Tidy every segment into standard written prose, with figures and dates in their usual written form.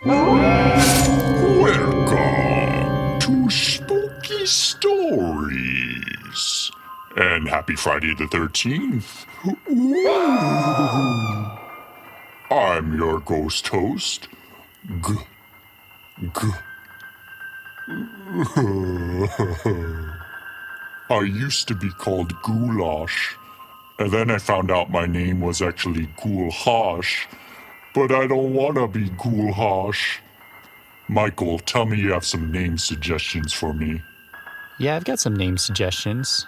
Welcome to Spooky Stories. And happy Friday the 13th. Ooh. I'm your ghost host, I used to be called Ghoulash, and then I found out my name was actually Ghoulash, but I don't want to be Ghoulash. Michael, tell me you have some name suggestions for me. Yeah, I've got some name suggestions.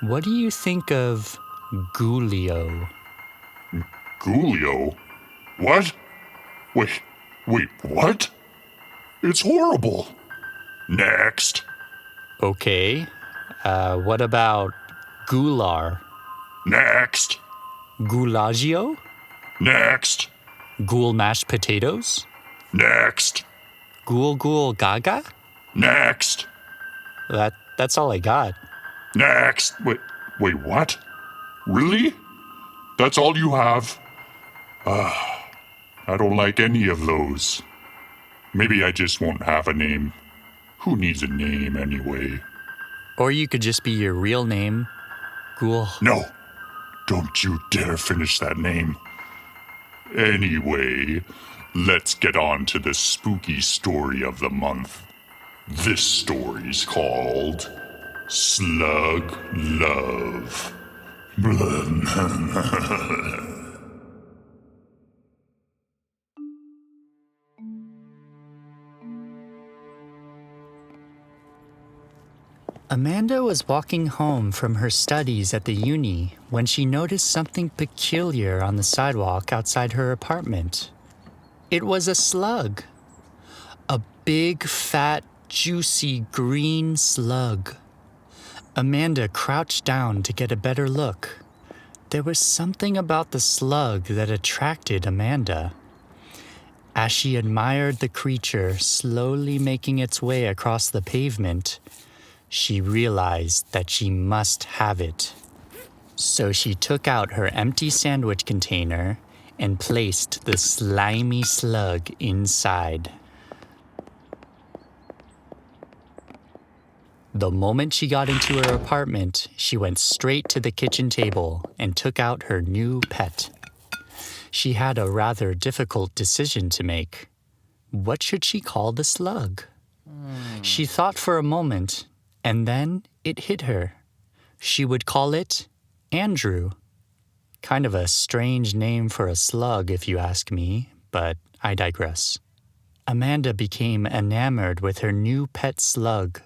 What do you think of Ghulio? Ghulio? What? Wait, what? It's horrible. Next. Okay. What about Ghoular? Next. Ghoulagio? Next. Ghoul mashed potatoes? Next. Ghoul gaga? Next. That's all I got. Next. Wait, what? Really? That's all you have? I don't like any of those. Maybe I just won't have a name. Who needs a name anyway? Or you could just be your real name, Ghoul. No, don't you dare finish that name. Anyway, let's get on to the spooky story of the month. This story's called Slug Love. Amanda was walking home from her studies at the uni when she noticed something peculiar on the sidewalk outside her apartment. It was a slug. A big, fat, juicy green slug. Amanda crouched down to get a better look. There was something about the slug that attracted Amanda. As she admired the creature slowly making its way across the pavement, she realized that she must have it. So she took out her empty sandwich container and placed the slimy slug inside. The moment she got into her apartment, she went straight to the kitchen table and took out her new pet. She had a rather difficult decision to make. What should she call the slug? She thought for a moment, and then it hit her. She would call it Andrew. Kind of a strange name for a slug, if you ask me, but I digress. Amanda became enamored with her new pet slug.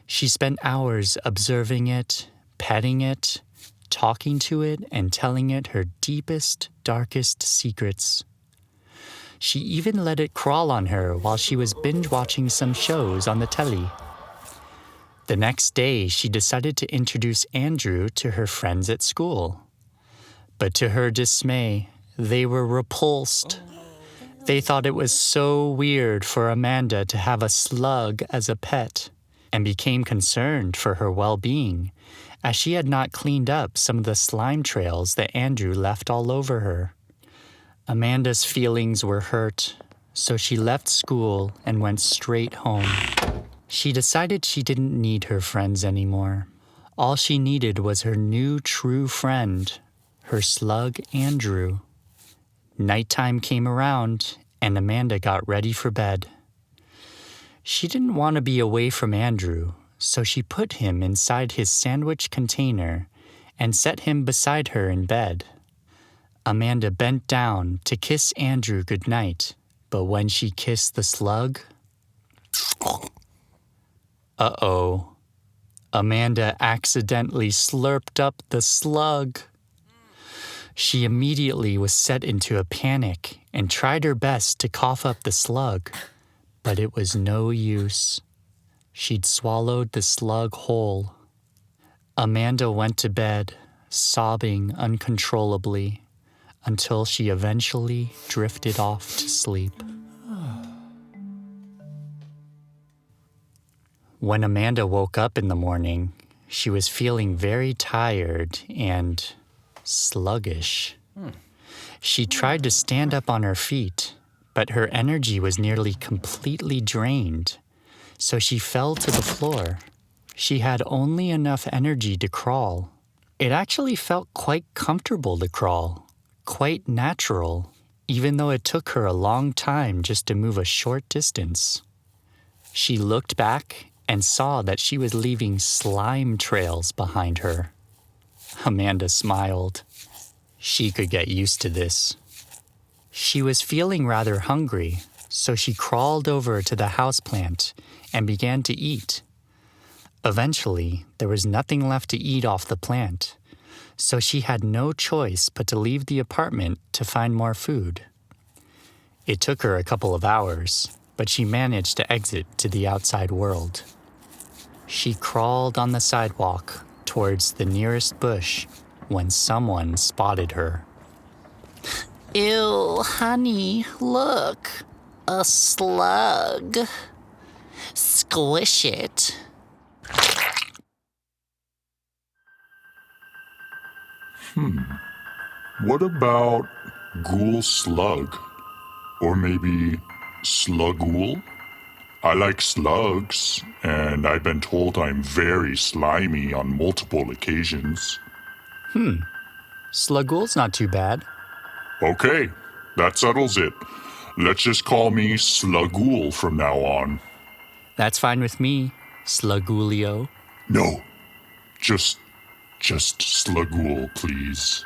She spent hours observing it, petting it, talking to it, and telling it her deepest, darkest secrets. She even let it crawl on her while she was binge-watching some shows on the telly. The next day, she decided to introduce Andrew to her friends at school. But to her dismay, they were repulsed. They thought it was so weird for Amanda to have a slug as a pet, and became concerned for her well-being, as she had not cleaned up some of the slime trails that Andrew left all over her. Amanda's feelings were hurt, so she left school and went straight home. She decided she didn't need her friends anymore. All she needed was her new true friend, her slug Andrew. Nighttime came around, and Amanda got ready for bed. She didn't want to be away from Andrew, so she put him inside his sandwich container and set him beside her in bed. Amanda bent down to kiss Andrew goodnight, but when she kissed the slug... Uh-oh. Amanda accidentally slurped up the slug. She immediately was set into a panic and tried her best to cough up the slug, but it was no use. She'd swallowed the slug whole. Amanda went to bed, sobbing uncontrollably, until she eventually drifted off to sleep. When Amanda woke up in the morning, she was feeling very tired and sluggish. She tried to stand up on her feet, but her energy was nearly completely drained, so she fell to the floor. She had only enough energy to crawl. It actually felt quite comfortable to crawl, quite natural, even though it took her a long time just to move a short distance. She looked back and saw that she was leaving slime trails behind her. Amanda smiled. She could get used to this. She was feeling rather hungry, so she crawled over to the houseplant and began to eat. Eventually, there was nothing left to eat off the plant, so she had no choice but to leave the apartment to find more food. It took her a couple of hours, but she managed to exit to the outside world. She crawled on the sidewalk towards the nearest bush when someone spotted her. Ew, honey, look. A slug. Squish it. What about Ghoul Slug? Or maybe Slugul? I like slugs, and I've been told I'm very slimy on multiple occasions. Slugul's not too bad. Okay, that settles it. Let's just call me Slugul from now on. That's fine with me, Slugulio. No, just Slugul, please.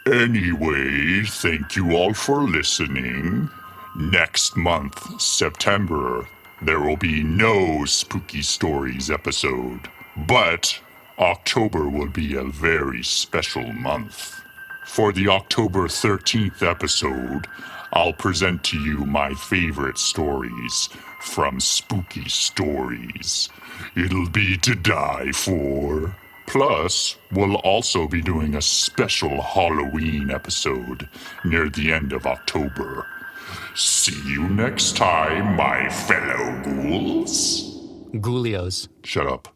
Anyway, thank you all for listening. Next month, September, there will be no Spooky Stories episode. But October will be a very special month. For the October 13th episode, I'll present to you my favorite stories from Spooky Stories. It'll be to die for. Plus, we'll also be doing a special Halloween episode near the end of October. See you next time, my fellow ghouls. Ghoulios. Shut up.